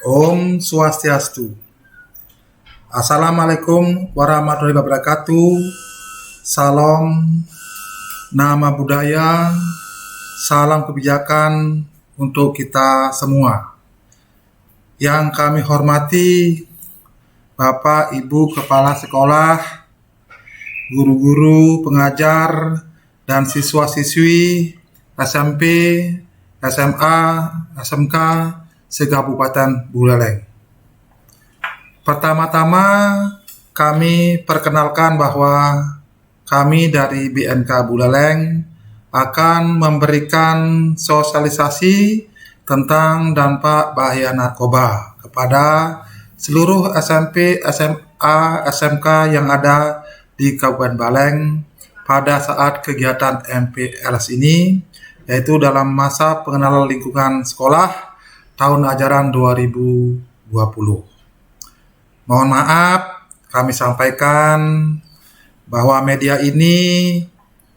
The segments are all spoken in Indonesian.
Om Swastiastu. Assalamualaikum warahmatullahi wabarakatuh. Salam nama budaya, salam kebijakan untuk kita semua. Yang kami hormati Bapak Ibu Kepala Sekolah, guru-guru, pengajar, dan siswa-siswi SMP, SMA, SMK, se-Kabupaten Buleleng. Pertama-tama kami perkenalkan bahwa kami dari BNK Buleleng akan memberikan sosialisasi tentang dampak bahaya narkoba kepada seluruh SMP, SMA, SMK yang ada di Kabupaten Buleleng pada saat kegiatan MPLS ini, yaitu dalam masa pengenalan lingkungan sekolah tahun ajaran 2020. Mohon maaf, kami sampaikan bahwa media ini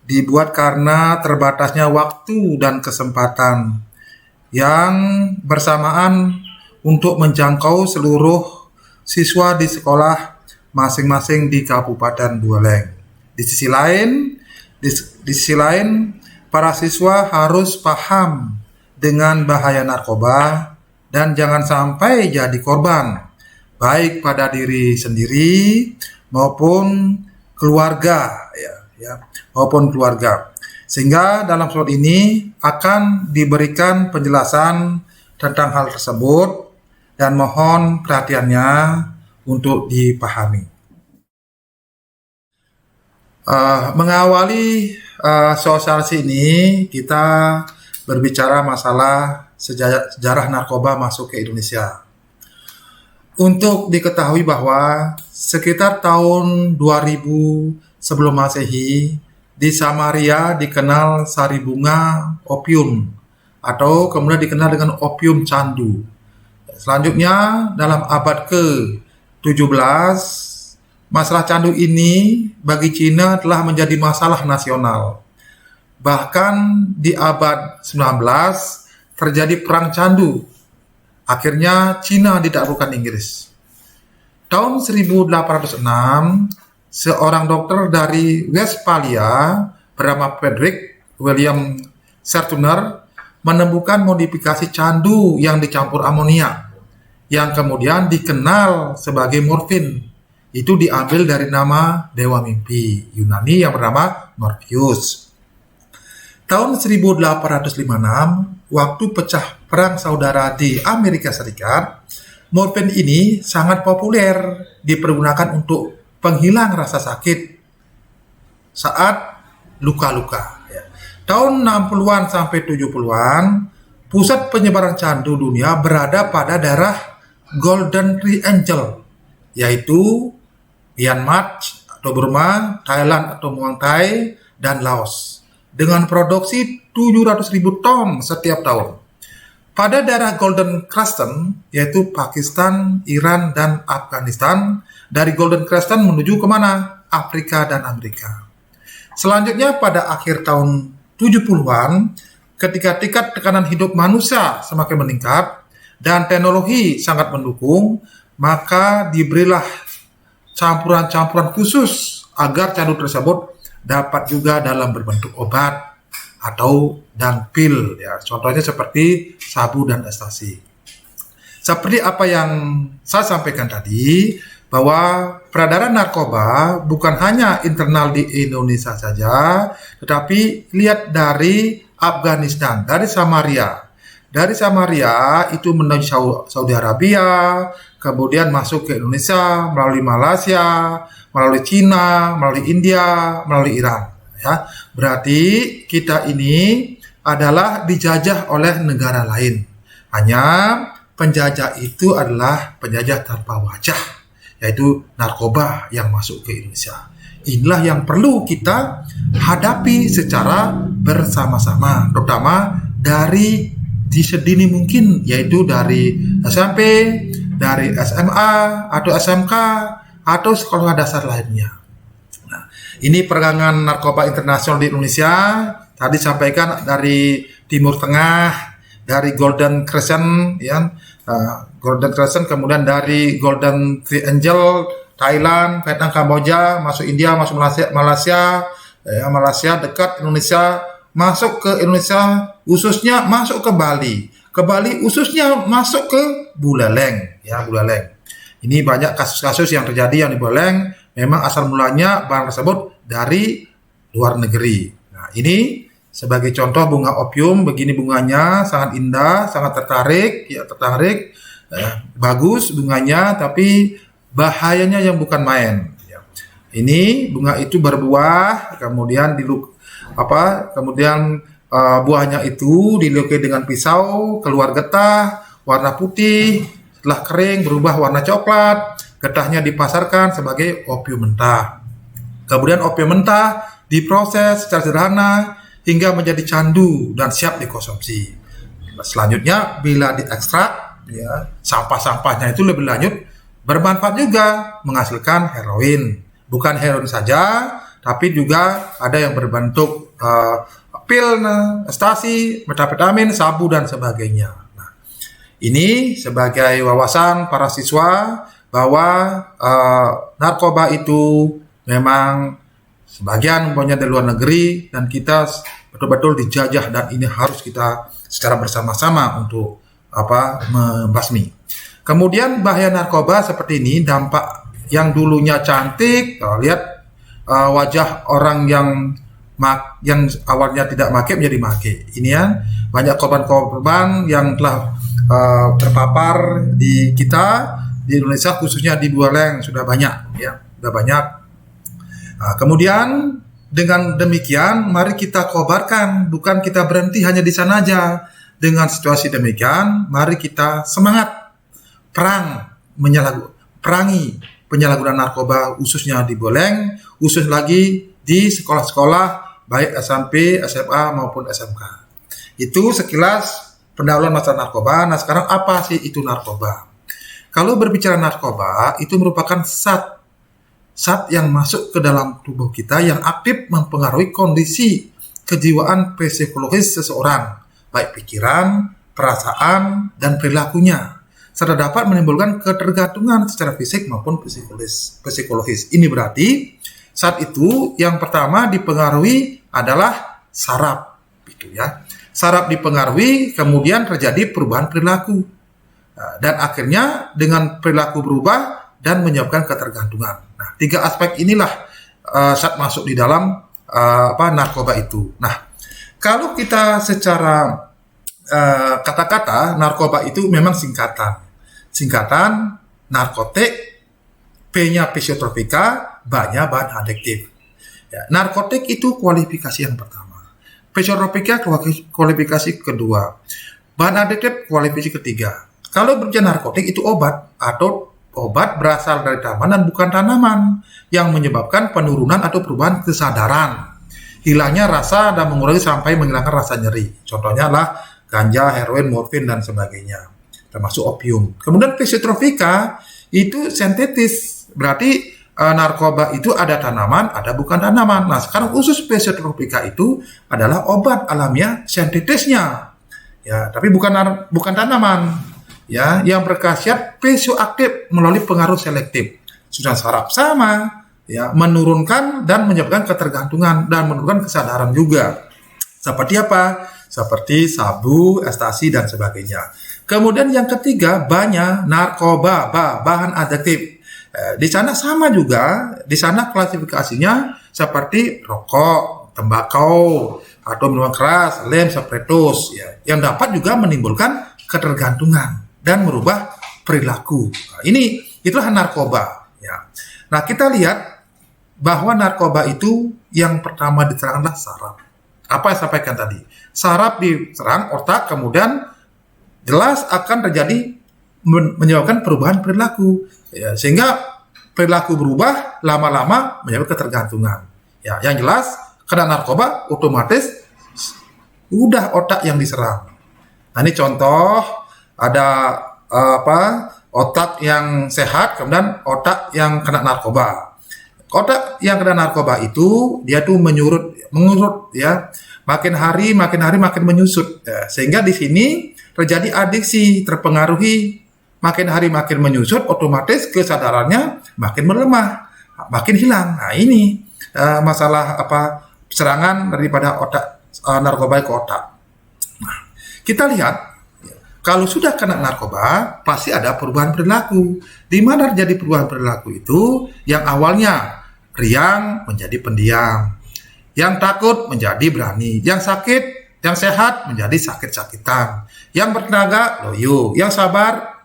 dibuat karena terbatasnya waktu dan kesempatan yang bersamaan untuk menjangkau seluruh siswa di sekolah masing-masing di Kabupaten Buleleng. Di sisi lain, para siswa harus paham dengan bahaya narkoba dan jangan sampai jadi korban, baik pada diri sendiri maupun keluarga, maupun keluarga. Sehingga dalam surat ini akan diberikan penjelasan tentang hal tersebut dan mohon perhatiannya untuk dipahami. Mengawali sosialisasi ini, kita berbicara masalah sejarah narkoba masuk ke Indonesia. Untuk diketahui bahwa sekitar tahun 2000 sebelum Masehi, di Samaria dikenal sari bunga opium atau kemudian dikenal dengan opium candu. Selanjutnya dalam abad ke-17, masalah candu ini bagi Cina telah menjadi masalah nasional. Bahkan di abad 19 terjadi perang candu. Akhirnya Cina ditaklukkan Inggris. Tahun 1806, seorang dokter dari Westphalia bernama Frederick William Sertuner menemukan modifikasi candu yang dicampur amonia yang kemudian dikenal sebagai morfin. Itu diambil dari nama dewa mimpi Yunani yang bernama Morpheus. Tahun 1856, waktu pecah perang saudara di Amerika Serikat, morfin ini sangat populer dipergunakan untuk penghilang rasa sakit saat luka-luka. Tahun 60-an sampai 70-an, pusat penyebaran candu dunia berada pada daerah Golden Triangle, yaitu Myanmar atau Burma, Thailand atau Muang Thai, dan Laos, dengan produksi 700.000 ton setiap tahun. Pada daerah Golden Crescent, yaitu Pakistan, Iran, dan Afghanistan, dari Golden Crescent menuju kemana? Afrika dan Amerika. Selanjutnya pada akhir tahun 70-an, ketika tingkat tekanan hidup manusia semakin meningkat dan teknologi sangat mendukung, maka diberilah campuran-campuran khusus agar candu tersebut dapat juga dalam berbentuk obat atau dan pil, contohnya seperti sabu dan ekstasi. Seperti apa yang saya sampaikan tadi, bahwa peredaran narkoba bukan hanya internal di Indonesia saja, tetapi lihat dari Afghanistan, dari Samaria. Dari Samaria itu menuju Saudi Arabia, kemudian masuk ke Indonesia melalui Malaysia, melalui Cina, melalui India, melalui Iran. Berarti kita ini adalah dijajah oleh negara lain. Hanya penjajah itu adalah penjajah tanpa wajah, yaitu narkoba yang masuk ke Indonesia. Inilah yang perlu kita hadapi secara bersama-sama, terutama dari di sedini mungkin, yaitu dari SMP, dari SMA atau SMK atau sekolah dasar lainnya. Nah, ini perdagangan narkoba internasional di Indonesia tadi sampaikan dari Timur Tengah, dari Golden Crescent, ya, Golden Crescent, kemudian dari Golden Triangle, Thailand, Vietnam, Kamboja, masuk India, masuk Malaysia dekat Indonesia, masuk ke Indonesia, khususnya masuk ke Bali, khususnya masuk ke Buleleng, ya, Buleleng. Ini banyak kasus-kasus yang terjadi yang di Buleleng, memang asal mulanya barang tersebut dari luar negeri. Nah, ini sebagai contoh bunga opium, begini bunganya, sangat indah, sangat tertarik, bagus bunganya, tapi bahayanya yang bukan main. Ya. Ini bunga itu berbuah, kemudian buahnya itu dilukai dengan pisau, keluar getah, warna putih, setelah kering berubah warna coklat, getahnya dipasarkan sebagai opium mentah. Kemudian opium mentah diproses secara sederhana hingga menjadi candu dan siap dikonsumsi. Selanjutnya bila diekstrak, ya, sampah-sampahnya itu lebih lanjut bermanfaat juga menghasilkan heroin. Bukan heroin saja, tapi juga ada yang berbentuk pil, ekstasi, metafetamin, sabu dan sebagainya. Nah, ini sebagai wawasan para siswa bahwa narkoba itu memang sebagian punya dari luar negeri dan kita betul-betul dijajah, dan ini harus kita secara bersama-sama untuk membasmi. Kemudian bahaya narkoba seperti ini, dampak yang dulunya cantik, lihat wajah orang yang awalnya tidak make menjadi make. Ini ya, banyak korban-korban yang telah terpapar di kita di Indonesia, khususnya di Buleleng sudah banyak, ya, sudah banyak. Nah, kemudian dengan demikian, mari kita kobarkan, bukan kita berhenti hanya di sana aja. Dengan situasi demikian, mari kita semangat perangi penyalahgunaan narkoba, khususnya di Buleleng, khusus lagi di sekolah-sekolah baik SMP, SMA maupun SMK. Itu sekilas pendahuluan masalah narkoba. Nah, sekarang apa sih itu narkoba? Kalau berbicara narkoba, itu merupakan zat yang masuk ke dalam tubuh kita yang aktif mempengaruhi kondisi kejiwaan psikologis seseorang, baik pikiran, perasaan, dan perilakunya, serta dapat menimbulkan ketergantungan secara fisik maupun psikologis. Ini berarti saat itu yang pertama dipengaruhi adalah saraf, gitu ya. Saraf dipengaruhi, kemudian terjadi perubahan perilaku, dan akhirnya dengan perilaku berubah dan menyebabkan ketergantungan. Nah, 3 aspek inilah saat masuk di dalam narkoba itu. Nah, kalau kita secara kata-kata, narkoba itu memang singkatan narkotik, P-nya psikotropika, B-nya bahan adiktif. Ya, narkotik itu kualifikasi yang pertama, psikotropika kualifikasi kedua, bahan adiktif kualifikasi ketiga. Kalau berbicara narkotik itu obat atau obat berasal dari tanaman dan bukan tanaman yang menyebabkan penurunan atau perubahan kesadaran, hilangnya rasa dan mengurangi sampai menghilangkan rasa nyeri. Contohnya adalah ganja, heroin, morfin dan sebagainya, termasuk opium. Kemudian psikotropika itu sintetis, berarti narkoba itu ada tanaman, ada bukan tanaman. Nah, sekarang khusus psikotropika itu adalah obat alamiah sintetisnya, ya, tapi bukan tanaman, ya, yang berkhasiat psikoaktif melalui pengaruh selektif. Sudah saraf sama, ya, menurunkan dan menyebabkan ketergantungan dan menurunkan kesadaran juga. Seperti apa? Seperti sabu, ekstasi dan sebagainya. Kemudian yang ketiga, banyak narkoba, bahan adiktif. Di sana sama juga, di sana klasifikasinya seperti rokok, tembakau, atau minuman keras, lem, spiritus, ya, yang dapat juga menimbulkan ketergantungan dan merubah perilaku. Nah, itulah narkoba. Ya. Nah, kita lihat bahwa narkoba itu yang pertama diserang adalah saraf. Apa yang saya sampaikan tadi? Saraf diserang otak, kemudian jelas akan terjadi menyebabkan perubahan perilaku, ya, sehingga perilaku berubah, lama-lama menyebabkan ketergantungan. Ya, yang jelas kena narkoba otomatis udah otak yang diserang. Nah, ini contoh ada otak yang sehat, kemudian otak yang kena narkoba. Otak yang kena narkoba itu dia tuh mengurut, ya, makin hari makin menyusut, ya. Sehingga di sini terjadi adiksi, terpengaruhi, makin hari makin menyusut, otomatis kesadarannya makin melemah, makin hilang. Nah ini masalah serangan daripada otak, narkoba ke otak. Nah, kita lihat kalau sudah kena narkoba pasti ada perubahan perilaku. Di mana terjadi perubahan perilaku itu? Yang awalnya riang menjadi pendiam, yang takut menjadi berani, yang sakit, yang sehat menjadi sakit-sakitan, yang bertenaga loyo, yang sabar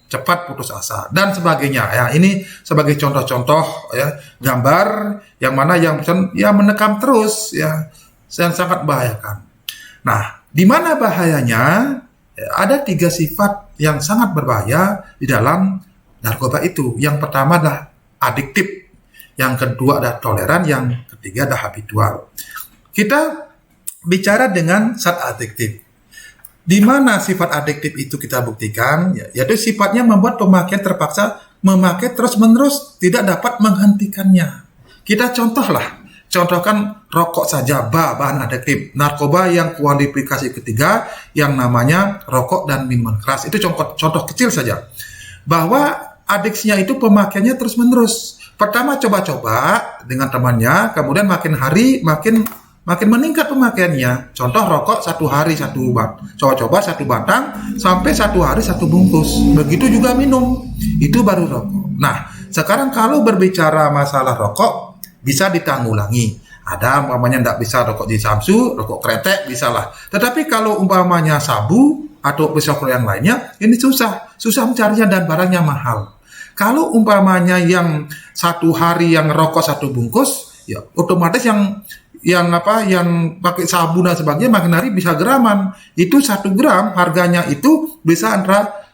cepat putus asa dan sebagainya. Ya, ini sebagai contoh-contoh ya, gambar yang mana yang menekam terus ya, yang sangat membahayakan. Nah, di mana bahayanya? Ya, ada 3 sifat yang sangat berbahaya di dalam narkoba itu. Yang pertama adalah adiktif, yang kedua adalah toleran, yang ketiga adalah habitual. Kita bicara dengan zat adiktif. Di mana sifat adiktif itu kita buktikan, yaitu sifatnya membuat pemakaian terpaksa memakai terus-menerus, tidak dapat menghentikannya. Kita contohkan rokok saja, bahan adiktif. Narkoba yang kualifikasi ketiga yang namanya rokok dan minuman keras. Itu contoh kecil saja. Bahwa adiksinya itu pemakaiannya terus-menerus. Pertama coba-coba dengan temannya, kemudian makin hari makin meningkat pemakaiannya. Contoh rokok 1 hari 1 coba-coba 1 batang sampai 1 hari 1 bungkus. Begitu juga minum, itu baru rokok. Nah, sekarang kalau berbicara masalah rokok bisa ditanggulangi. Ada umpamanya tidak bisa rokok di Samsu, rokok kretek bisa lah. Tetapi kalau umpamanya sabu atau pisau yang lainnya, ini susah mencarinya dan barangnya mahal. Kalau umpamanya yang 1 hari yang rokok 1 bungkus, ya otomatis yang pakai sabu dan sebagainya makin hari bisa graman. Itu 1 gram harganya itu bisa antara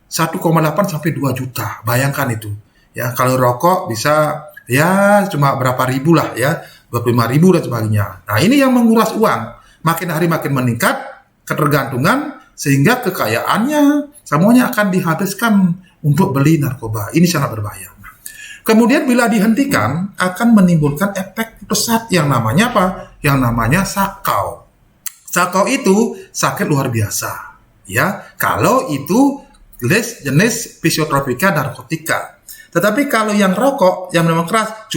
1,8 sampai 2 juta. Bayangkan itu. Ya, kalau rokok bisa ya cuma berapa ribu lah ya, 25.000 dan sebagainya. Nah, ini yang menguras uang. Makin hari makin meningkat ketergantungan sehingga kekayaannya semuanya akan dihabiskan untuk beli narkoba. Ini sangat berbahaya. Kemudian bila dihentikan akan menimbulkan efek pesat yang namanya apa? Yang namanya sakau. Sakau itu sakit luar biasa. Ya, kalau itu jenis psikotropika narkotika. Tetapi kalau yang rokok, yang memang keras,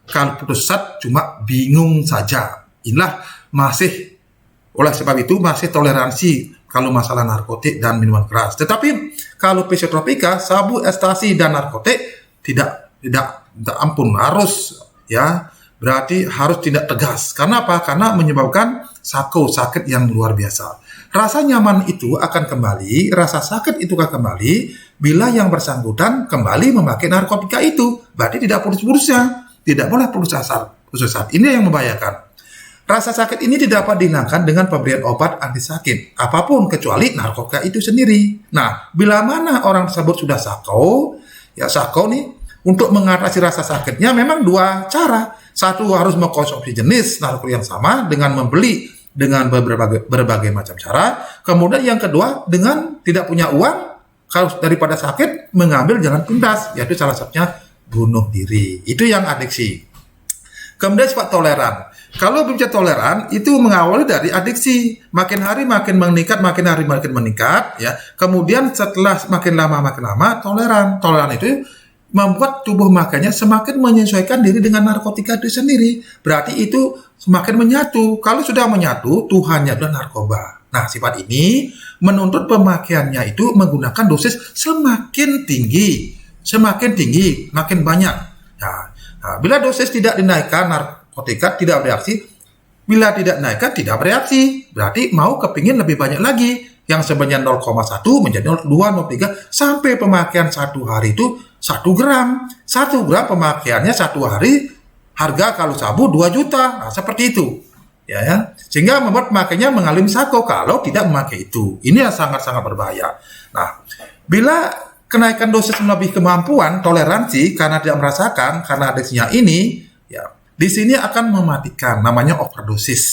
kalau putus asa cuma bingung saja. Inilah oleh sebab itu masih toleransi kalau masalah narkotik dan minuman keras. Tetapi kalau psikotropika, sabu, ekstasi dan narkotik tidak ampun, harus ya, berarti harus tidak tegas. Karena apa? Karena menyebabkan sakit yang luar biasa. Rasa nyaman itu akan kembali, rasa sakit itu akan kembali bila yang bersangkutan kembali memakai narkotika itu. Berarti tidak putus-putusnya, tidak boleh putus asa. Ini yang membahayakan. Rasa sakit ini tidak dapat dihilangkan dengan pemberian obat anti sakit apapun kecuali narkotika itu sendiri. Nah, bila mana orang tersebut sudah sakau nih, untuk mengatasi rasa sakitnya memang 2 cara. Satu, harus mengkonsumsi jenis narkotika yang sama dengan membeli dengan berbagai macam cara. Kemudian yang kedua, dengan tidak punya uang, kalau daripada sakit mengambil jalan pintas, yaitu salah satunya bunuh diri. Itu yang adiksi. Kemudian sifat toleran. Kalau berbicara toleran itu mengawali dari adiksi, makin hari makin meningkat, makin hari makin meningkat, ya. Kemudian setelah makin lama toleran. Toleran itu membuat tubuh makanya semakin menyesuaikan diri dengan narkotika itu sendiri. Berarti itu semakin menyatu. Kalau sudah menyatu, Tuhannya adalah narkoba. Nah, sifat ini menuntut pemakaiannya itu menggunakan dosis semakin tinggi, makin banyak. Nah, bila dosis tidak dinaikkan, narkotika tidak bereaksi. Bila tidak naikkan, tidak bereaksi. Berarti mau kepingin lebih banyak lagi. Yang sebenarnya 0,1 menjadi 0,2, 0,3, sampai pemakaian 1 hari itu 1 gram. 1 gram pemakaiannya 1 hari, harga kalau sabu 2 juta. Nah, seperti itu. Ya. Sehingga membuat pemakainya mengalami sakau kalau tidak memakai itu. Ini yang sangat-sangat berbahaya. Nah, bila kenaikan dosis melebihi kemampuan, toleransi, karena tidak merasakan, karena adiksinya ini, ya, di sini akan mematikan, namanya overdosis.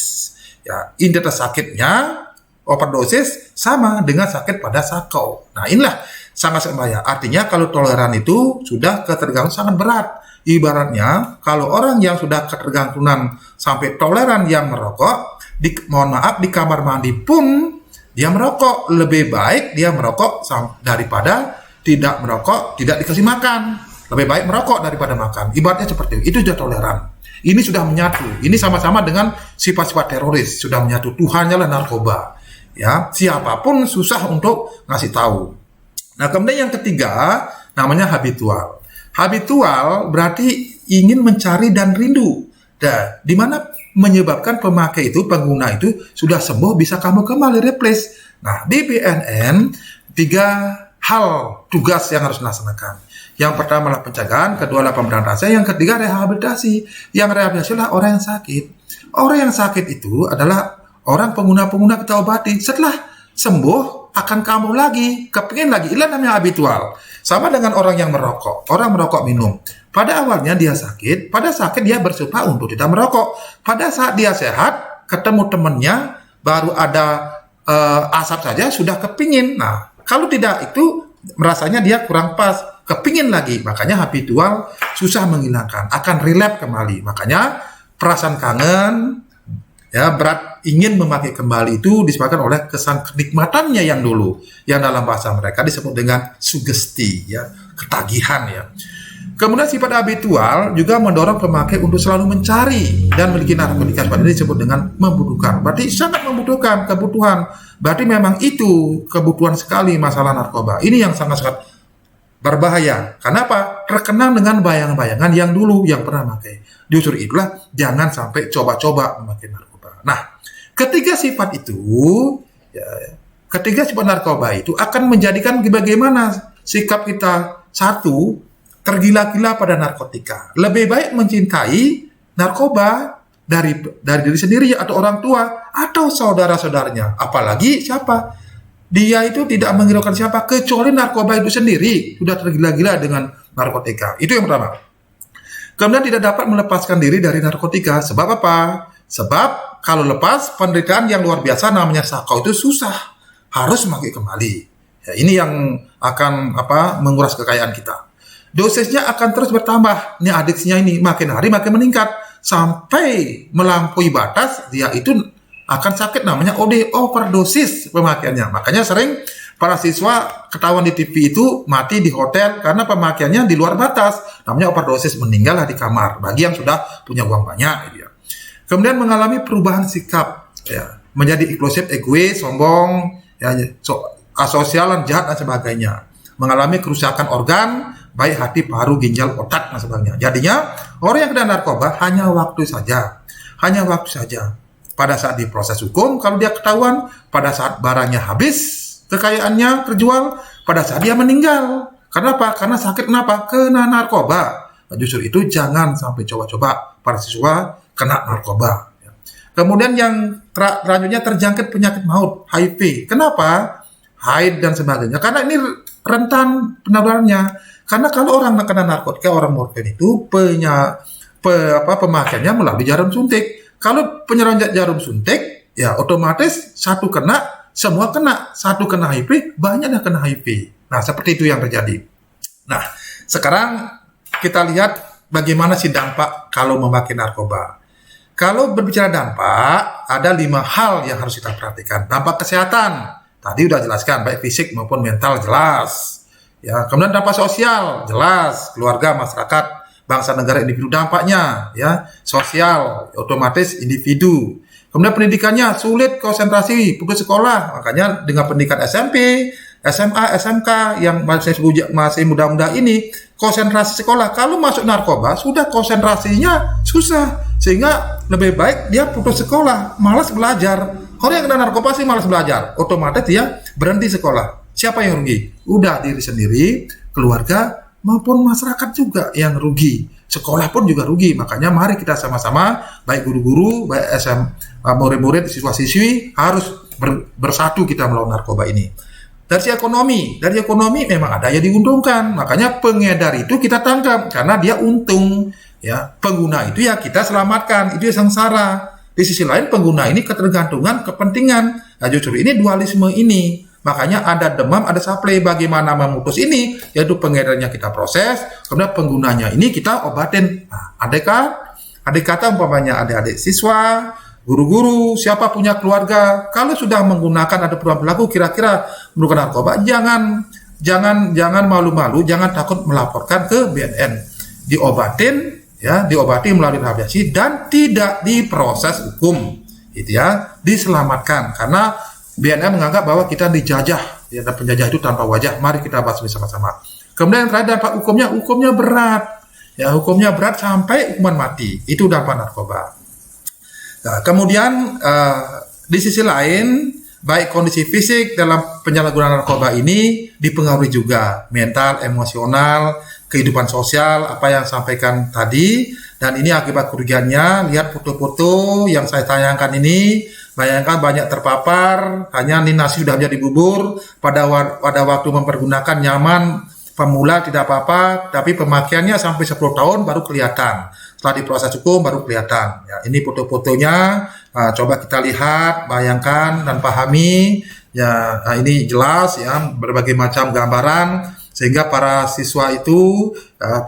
Ya, intensitas sakitnya, overdosis sama dengan sakit pada sakau. Nah, inilah sangat berbahaya. Artinya kalau toleran itu sudah ketergantungan sangat berat. Ibaratnya kalau orang yang sudah ketergantungan sampai toleran yang merokok, mohon maaf, di kamar mandi pun dia merokok. Lebih baik dia merokok daripada tidak merokok, tidak dikasih makan. Lebih baik merokok daripada makan. Ibaratnya seperti itu. Itu sudah toleran. Ini sudah menyatu. Ini sama-sama dengan sifat-sifat teroris. Sudah menyatu. Tuhannya lah narkoba. Ya, siapapun susah untuk ngasih tahu. Nah, kemudian yang ketiga namanya habitual. Habitual berarti ingin mencari dan rindu. Nah, di mana menyebabkan pemakai itu, pengguna itu sudah sembuh, bisa kamu kembali replace. Nah, di BNN 3 hal tugas yang harus dilaksanakan. Yang pertama adalah pencegahan, kedua adalah pemberantasan, yang ketiga rehabilitasi. Yang rehabilitasi adalah orang yang sakit. Orang yang sakit itu adalah orang pengguna-pengguna kita obati. Setelah sembuh akan kambuh lagi, kepingin lagi. Inilah namanya habitual. Sama dengan orang yang merokok. Orang merokok minum. Pada awalnya dia sakit, pada sakit dia bersumpah untuk tidak merokok. Pada saat dia sehat, ketemu temannya, baru ada asap saja sudah kepingin. Nah, kalau tidak itu merasanya dia kurang pas, kepingin lagi. Makanya habitual susah menghilangkan, akan relapse kembali. Makanya perasaan kangen, ya berat ingin memakai kembali itu disebabkan oleh kesan kenikmatannya yang dulu, yang dalam bahasa mereka disebut dengan sugesti, ya ketagihan ya. Kemudian sifat habitual juga mendorong pemakai untuk selalu mencari dan memiliki narkotika. Seperti ini disebut dengan membutuhkan. Berarti sangat membutuhkan, kebutuhan. Berarti memang itu kebutuhan sekali masalah narkoba. Ini yang sangat-sangat berbahaya. Kenapa? Terkenang dengan bayangan-bayangan yang dulu yang pernah memakai. Justru itulah jangan sampai coba-coba memakai narkoba. Nah, ketiga sifat itu, ketiga sifat narkoba itu akan menjadikan bagaimana sikap kita satu, tergila-gila pada narkotika. Lebih baik mencintai narkoba dari diri sendiri atau orang tua atau saudara-saudaranya. Apalagi siapa? Dia itu tidak menghiraukan siapa kecuali narkoba itu sendiri. Sudah tergila-gila dengan narkotika. Itu yang pertama. Kemudian tidak dapat melepaskan diri dari narkotika. Sebab apa? Sebab kalau lepas penderitaan yang luar biasa namanya sakau itu susah. Harus memakai kembali. Ya, ini yang akan menguras kekayaan kita. Dosisnya akan terus bertambah. Ini adiksinya ini makin hari makin meningkat sampai melampaui batas, dia itu akan sakit namanya OD, overdosis pemakaiannya. Makanya sering para siswa ketahuan di TV itu mati di hotel karena pemakaiannya di luar batas. Namanya overdosis, meninggallah di kamar bagi yang sudah punya uang banyak gitu ya. Kemudian mengalami perubahan sikap ya, menjadi eksklusif, egois, sombong, ya, asosial, jahat dan sebagainya. Mengalami kerusakan organ, baik hati, paru, ginjal, otak, dan sebagainya. Jadinya, orang yang kena narkoba hanya waktu saja. Hanya waktu saja. Pada saat diproses hukum, kalau dia ketahuan, pada saat barangnya habis, kekayaannya terjual, pada saat dia meninggal. Kenapa? Karena sakit kenapa? Kena narkoba. Nah, justru itu jangan sampai coba-coba para siswa kena narkoba. Kemudian yang selanjutnya terjangkit penyakit maut, HIV. Kenapa? Haid dan sebagainya. Karena ini rentan penularannya. Karena kalau orang kena narkotika, orang morfin itu pemakaiannya melalui jarum suntik. Kalau penyerang jarum suntik, ya otomatis satu kena, semua kena. Satu kena HIV, banyak yang kena HIV. Nah, seperti itu yang terjadi. Nah, sekarang kita lihat bagaimana sih dampak kalau memakai narkoba. Kalau berbicara dampak, ada 5 hal yang harus kita perhatikan. Dampak kesehatan, tadi udah jelaskan, baik fisik maupun mental jelas. Ya, kemudian dampak sosial jelas, keluarga, masyarakat, bangsa, negara, individu dampaknya, ya, sosial, otomatis individu. Kemudian pendidikannya sulit konsentrasi, putus sekolah, makanya dengan pendidikan SMP, SMA, SMK yang masih muda-muda ini konsentrasi sekolah. Kalau masuk narkoba sudah konsentrasinya susah, sehingga lebih baik dia putus sekolah, malas belajar. Orang yang kena narkoba sih malas belajar, otomatis dia berhenti sekolah. Siapa yang rugi? Udah diri sendiri, keluarga, maupun masyarakat juga yang rugi. Sekolah pun juga rugi. Makanya mari kita sama-sama, baik guru-guru, baik murid-murid, siswa-siswi, harus bersatu kita melawan narkoba ini. Dari ekonomi memang ada yang diuntungkan. Makanya pengedar itu kita tangkap karena dia untung. Ya, pengguna itu ya kita selamatkan. Itu yang sengsara. Di sisi lain pengguna ini ketergantungan, kepentingan. Nah, justru ini dualisme ini. Makanya ada demam, ada supply. Bagaimana memutus ini? Yaitu pengedarnya kita proses, kemudian penggunanya ini kita obatin. Nah, adik kata umpamanya adik-adik siswa guru-guru, siapa punya keluarga, kalau sudah menggunakan ada perubahan perilaku kira-kira menggunakan narkoba, jangan malu-malu, jangan takut melaporkan ke BNN. Diobati melalui rehabilitasi dan tidak diproses hukum, gitu ya, diselamatkan karena BNN menganggap bahwa kita dijajah, ya, dan penjajah itu tanpa wajah. Mari kita bahas bersama-sama. Kemudian yang terakhir dampak hukumnya berat, ya, hukumnya berat sampai hukuman mati. Itu dampak narkoba. Nah, kemudian di sisi lain, baik kondisi fisik dalam penyalahgunaan narkoba ini dipengaruhi juga mental, emosional, kehidupan sosial, apa yang sampaikan tadi, dan ini akibat kerugiannya. Lihat foto-foto yang saya tayangkan ini, bayangkan banyak terpapar, hanya ini nasi sudah menjadi bubur, pada waktu mempergunakan nyaman, pemula tidak apa-apa, tapi pemakaiannya sampai 10 tahun baru kelihatan. Setelah diproses hukum baru kelihatan. Ya, ini foto-fotonya, coba kita lihat, bayangkan dan pahami. Ya, ini jelas ya, berbagai macam gambaran sehingga para siswa itu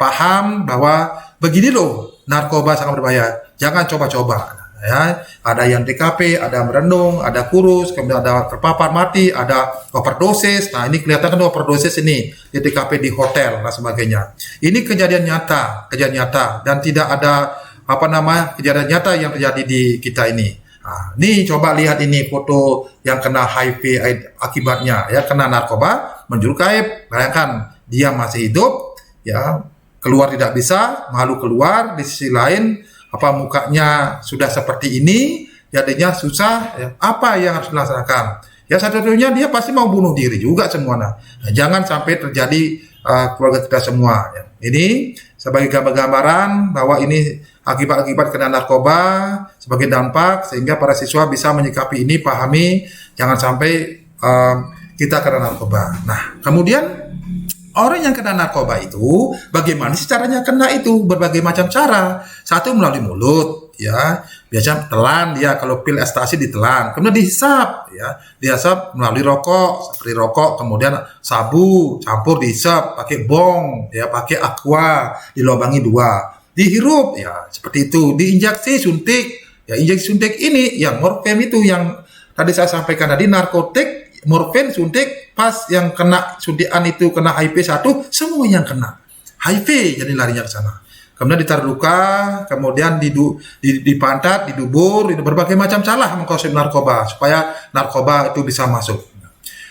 paham bahwa begini loh, narkoba sangat berbahaya. Jangan coba-coba. Ya, ada yang DKP, ada merenung, ada kurus, kemudian ada terpapar mati, ada overdosis. Nah, ini kelihatan kan overdosis ini di TKP di hotel dan sebagainya. Ini kejadian nyata dan tidak ada kejadian nyata yang terjadi di kita ini. Nah, ini coba lihat ini foto yang kena HIV akibatnya, ya, kena narkoba, menjuruk aib. Bayangkan dia masih hidup, ya, keluar tidak bisa, malu keluar. Di sisi lain mukanya sudah seperti ini, jadinya susah, ya, apa yang harus dilaksanakan? Ya, satu-satunya dia pasti mau bunuh diri juga semuanya. Nah, jangan sampai terjadi keluarga kita semua. Ya. Ini sebagai gambaran bahwa ini akibat-akibat kena narkoba sebagai dampak, sehingga para siswa bisa menyikapi ini, pahami, jangan sampai kita kena narkoba. Nah, kemudian orang yang kena narkoba itu, bagaimana sih caranya kena itu? Berbagai macam cara. Satu melalui mulut, ya. Biasanya telan dia, kalau pil ekstasi ditelan. Kemudian dihisap, ya. Dihisap melalui rokok, seperti rokok. Kemudian sabu, campur dihisap, pakai bong, ya, pakai aqua, dilubangi 2. Dihirup, ya, seperti itu. Diinjeksi, suntik. Ya, injeksi suntik ini, yang morfin itu, yang tadi saya sampaikan tadi, narkotik, morfin, suntik, pas yang kena suntikan itu kena HIV1, semua yang kena HIV jadi larinya ke sana. Kemudian ditaruh luka, kemudian di pantat, didubur, berbagai macam cara mengkonsumsi narkoba supaya narkoba itu bisa masuk.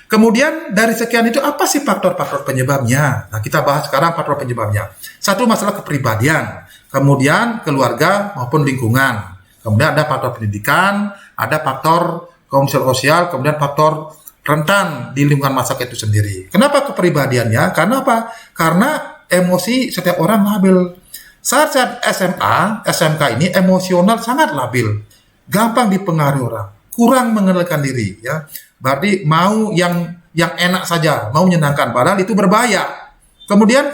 Kemudian dari sekian itu apa sih faktor-faktor penyebabnya? Nah, kita bahas sekarang faktor penyebabnya. Satu, masalah kepribadian, kemudian keluarga maupun lingkungan. Kemudian ada faktor pendidikan, ada faktor sosial, kemudian faktor rentan di lingkungan masyarakat itu sendiri. Kenapa kepribadiannya? Karena apa? Karena emosi setiap orang labil. Saat SMA, SMK ini emosional sangat labil, gampang dipengaruhi orang, kurang mengenalkan diri, ya. Berarti mau yang enak saja, mau menyenangkan, padahal itu berbahaya. Kemudian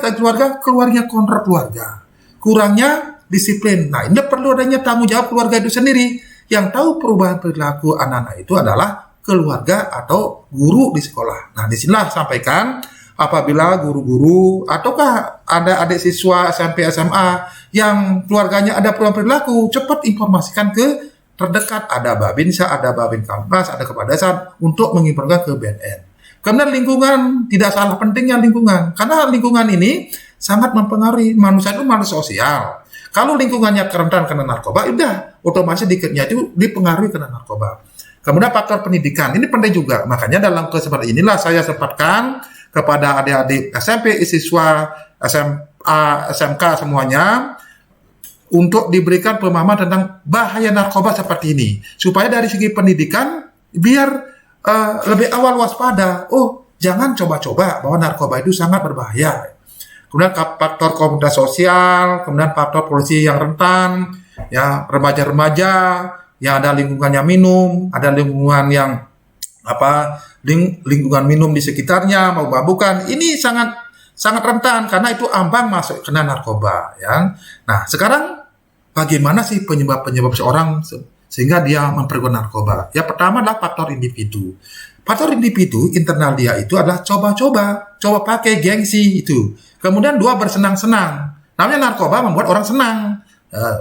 keluarganya kontrol keluarga, kurangnya disiplin. Nah, ini perlu adanya tanggung jawab keluarga itu sendiri. Yang tahu perubahan perilaku anak-anak itu adalah keluarga atau guru di sekolah. Nah, disinilah sampaikan apabila guru-guru ataukah ada adik siswa SMP SMA yang keluarganya ada perubahan perilaku, cepat informasikan ke terdekat, ada Babinsa, ada Babin Kampas, ada Kepala Desa untuk menginformasikan ke BNN. Kemudian lingkungan, tidak salah pentingnya lingkungan, karena lingkungan ini sangat mempengaruhi. Manusia itu makhluk sosial. Kalau lingkungannya rentan kena narkoba, udah otomatis dikitnya itu dipengaruhi kena narkoba. Kemudian faktor pendidikan, ini penting juga. Makanya dalam kesempatan inilah saya sempatkan kepada adik-adik SMP, siswa SMA, SMK semuanya, untuk diberikan pemahaman tentang bahaya narkoba seperti ini. Supaya dari segi pendidikan, biar lebih awal waspada. Oh, jangan coba-coba bahwa narkoba itu sangat berbahaya. Kemudian faktor komunitas sosial, kemudian faktor polisi yang rentan, ya, remaja-remaja, yang ada lingkungannya minum, ada lingkungan yang lingkungan minum di sekitarnya, mau mabukan, ini sangat rentan karena itu ambang masuk kena narkoba, ya. Nah, sekarang bagaimana sih penyebab seorang sehingga dia mempergunakan narkoba? Ya, pertama adalah faktor individu. Faktor individu internal dia itu adalah coba pakai, gengsi itu. Kemudian 2, bersenang-senang. Namanya narkoba membuat orang senang.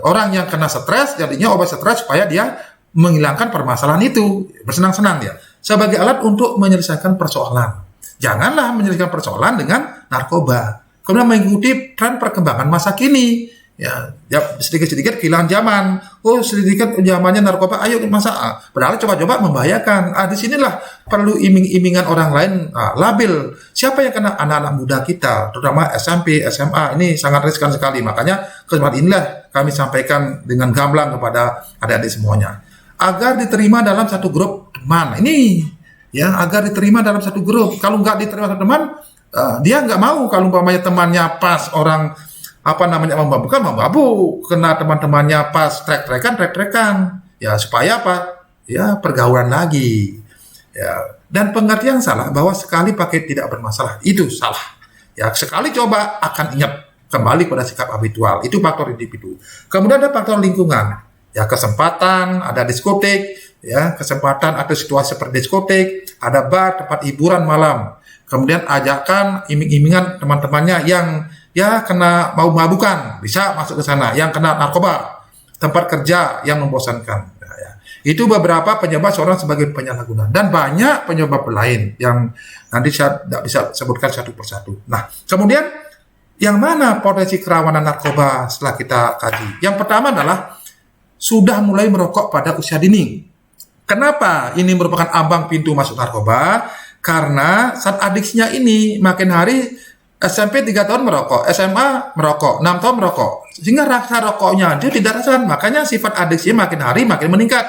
Orang yang kena stres, jadinya obat stres supaya dia menghilangkan permasalahan itu, bersenang-senang ya, sebagai alat untuk menyelesaikan persoalan. Janganlah menyelesaikan persoalan dengan narkoba. Kemudian mengikuti tren perkembangan masa kini. Ya sedikit-sedikit kehilangan zaman. Oh, sedikit zamannya narkoba, ayo masa. Padahal coba-coba membahayakan. Di sinilah perlu iming-imingan orang lain labil. Siapa yang kena? Anak-anak muda kita, terutama SMP, SMA. Ini sangat riskan sekali. Makanya kesempatan inilah kami sampaikan dengan gamblang kepada adik-adik semuanya, agar diterima dalam satu grup teman. Ini ya, agar diterima dalam satu grup. Kalau nggak diterima satu teman, dia nggak mau. Kalau umpamanya temannya pas orang memabuk, kena teman-temannya pas trek-trekan, ya supaya apa? Ya pergaulan lagi. Ya, dan pengertian salah bahwa sekali pakai tidak bermasalah, itu salah. Ya, sekali coba akan ingat kembali pada sikap habitual. Itu faktor individu. Kemudian ada faktor lingkungan. Ya, kesempatan, ada diskotek, ya, kesempatan atau situasi seperti diskotek, ada bar, tempat hiburan malam. Kemudian ajakan iming-imingan teman-temannya yang ya kena mabukan, bisa masuk ke sana. Yang kena narkoba, tempat kerja yang membosankan. Nah, ya. Itu beberapa penyebab seorang sebagai penyalahguna. Dan banyak penyebab lain yang nanti saya tidak bisa sebutkan satu persatu. Nah, kemudian yang mana potensi kerawanan narkoba setelah kita kaji? Yang pertama adalah sudah mulai merokok pada usia dini. Kenapa ini merupakan ambang pintu masuk narkoba? Karena saat adiksinya ini makin hari, SMP 3 tahun merokok, SMA merokok, 6 tahun merokok. Sehingga rasa rokoknya dia tidak rasakan. Makanya sifat adiksi makin hari makin meningkat.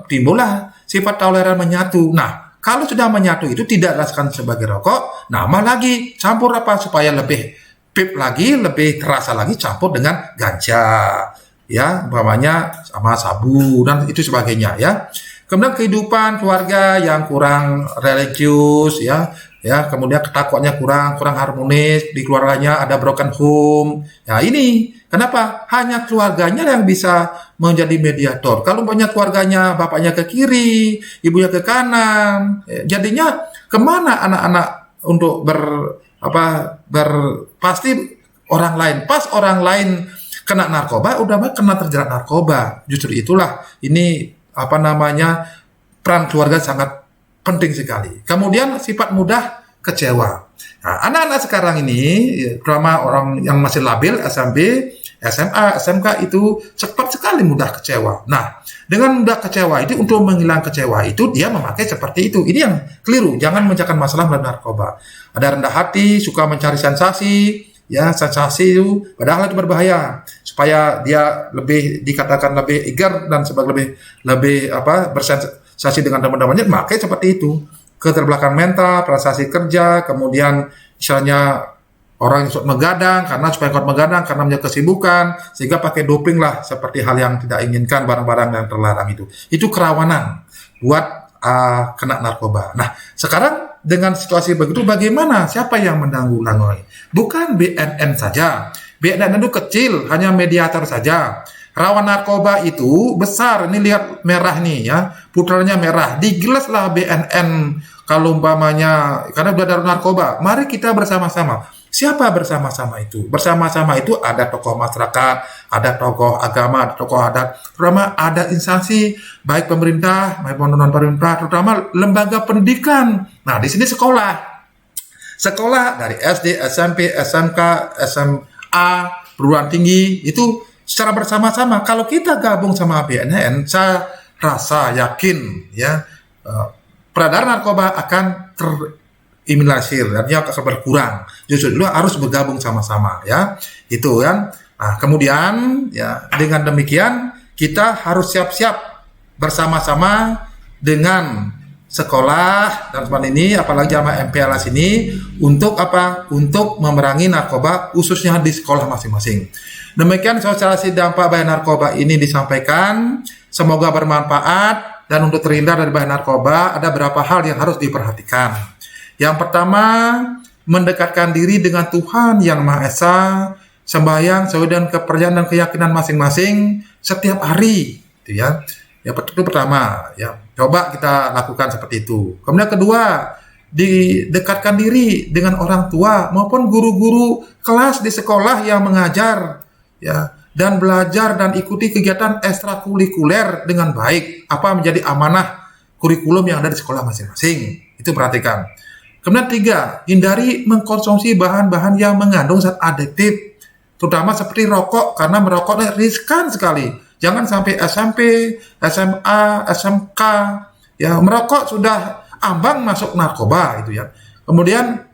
Timbullah sifat toleran menyatu. Nah, kalau sudah menyatu itu tidak rasakan sebagai rokok, nambah lagi, campur apa supaya lebih pip lagi, lebih terasa lagi, campur dengan ganja. Ya, umpamanya sama sabu dan itu sebagainya ya. Kemudian kehidupan keluarga yang kurang religius ya, kemudian ketakuannya kurang harmonis di keluarganya, ada broken home. Ya ini kenapa hanya keluarganya yang bisa menjadi mediator. Kalau banyak keluarganya, bapaknya ke kiri, ibunya ke kanan, jadinya kemana anak-anak untuk pasti orang lain. Pas orang lain kena narkoba, udah kena terjerat narkoba. Justru itulah ini peran keluarga sangat penting sekali. Kemudian sifat mudah kecewa. Nah, anak-anak sekarang ini, terutama orang yang masih labil, SMP, SMA, SMK itu cepat sekali mudah kecewa. Nah, dengan mudah kecewa itu, untuk menghilangkan kecewa itu, dia memakai seperti itu. Ini yang keliru. Jangan mencari masalah melalui narkoba. Ada rendah hati, suka mencari sensasi, ya sensasi itu, padahal itu berbahaya. Supaya dia dikatakan lebih eager dan sebagai lebih bersensasi dengan teman-temannya, maka seperti itu. Keterbelakangan mental, prestasi kerja, kemudian misalnya orang yang suka megadang karena punya kesibukan, sehingga pakai doping lah, seperti hal yang tidak inginkan, barang-barang yang terlarang itu. Itu kerawanan buat kena narkoba. Nah, sekarang dengan situasi begitu, bagaimana? Siapa yang menanggulangi? Bukan BNN saja. BNN itu kecil, hanya mediator saja. Rawan narkoba itu besar. Ini lihat merah nih ya, putranya merah. Digilas lah BNN kalau umpamanya, karena sudah ada narkoba. Mari kita bersama-sama. Siapa bersama-sama itu? Bersama-sama itu ada tokoh masyarakat, ada tokoh agama, ada tokoh adat, terutama ada instansi baik pemerintah maupun non pemerintah, terutama lembaga pendidikan. Nah, di sini sekolah dari SD, SMP, SMK, SMA, perguruan tinggi itu secara bersama-sama. Kalau kita gabung sama BNN, saya rasa yakin ya peredaran narkoba akan tereliminasi, artinya akan berkurang. Justru itu harus bergabung sama-sama ya. Itu kan. Nah, kemudian ya dengan demikian kita harus siap-siap bersama-sama dengan sekolah dan teman ini, apalagi sama MPLS ini, untuk untuk memerangi narkoba khususnya di sekolah masing-masing. Demikian sosialisasi dampak bahaya narkoba ini disampaikan. Semoga bermanfaat, dan untuk terhindar dari bahaya narkoba ada beberapa hal yang harus diperhatikan. Yang pertama, mendekatkan diri dengan Tuhan Yang Maha Esa, sembahyang sesuai dengan kepercayaan dan keyakinan masing-masing setiap hari, gitu ya. Itu pertama, ya. Coba kita lakukan seperti itu. Kemudian kedua, didekatkan diri dengan orang tua maupun guru-guru kelas di sekolah yang mengajar, ya. dan belajar dan ikuti kegiatan ekstrakurikuler dengan baik. Apa menjadi amanah kurikulum yang ada di sekolah masing-masing. Itu perhatikan. Kemudian 3, hindari mengkonsumsi bahan-bahan yang mengandung zat adiktif, terutama seperti rokok, karena merokok riskan sekali. Jangan sampai SMP, SMA, SMK, ya merokok sudah ambang masuk narkoba itu ya. Kemudian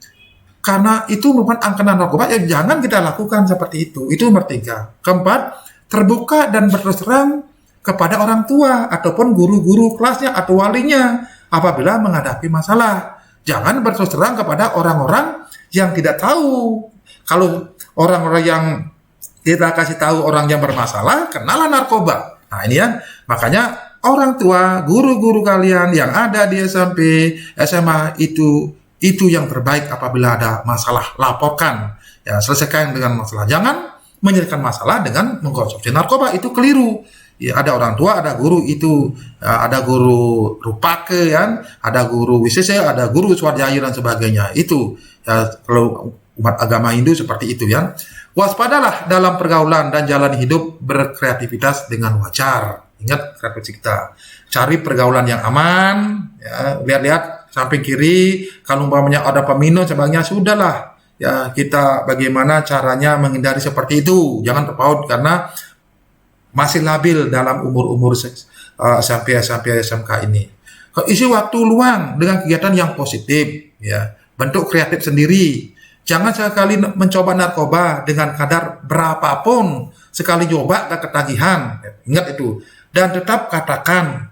karena itu merupakan angkatan narkoba, ya jangan kita lakukan seperti itu. Itu nomor 3. Keempat, terbuka dan berterus terang kepada orang tua ataupun guru-guru kelasnya atau walinya apabila menghadapi masalah. Jangan berterus terang kepada orang-orang yang tidak tahu. Kalau orang-orang yang kita kasih tahu orang yang bermasalah, kenalah narkoba. Nah ini ya, makanya orang tua, guru-guru kalian yang ada di SMP, SMA itu yang terbaik. Apabila ada masalah, laporkan. Ya, selesaikan dengan masalah. Jangan menyelesaikan masalah dengan mengkonsumsi narkoba, itu keliru. Ya, ada orang tua, ada guru itu, ada guru rupake, kan, ada guru wisese, ada guru swadhyaya dan sebagainya. Itu ya, kalau umat agama Hindu seperti itu ya. Waspadalah dalam pergaulan dan jalan hidup, berkreativitas dengan wajar. Ingat kreativitas kita. Cari pergaulan yang aman. Ya, lihat-lihat samping kiri, kalau umpamanya ada peminum sebagainya, sudahlah. Ya, kita bagaimana caranya menghindari seperti itu. Jangan terpaut karena masih labil dalam umur-umur SMP, SMK ini. Isi waktu luang dengan kegiatan yang positif, ya. Bentuk kreatif sendiri. Jangan sekali mencoba narkoba dengan kadar berapapun. Sekali coba gak ketagihan. Ingat itu. Dan tetap katakan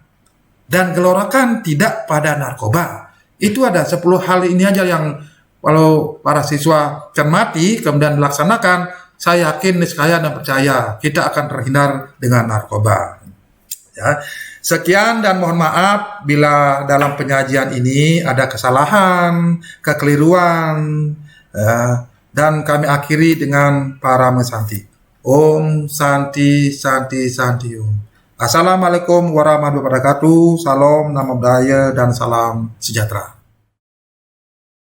dan gelorakan tidak pada narkoba. Itu ada 10 hal ini aja yang kalau para siswa cermati kemudian dilaksanakan, saya yakin, niscaya dan percaya kita akan terhindar dengan narkoba. Ya. Sekian dan mohon maaf bila dalam penyajian ini ada kesalahan, kekeliruan, ya, dan kami akhiri dengan para mesanti. Om Santi Santi Santi Om. Assalamualaikum warahmatullahi wabarakatuh. Salam, namo buddhaya, dan salam sejahtera.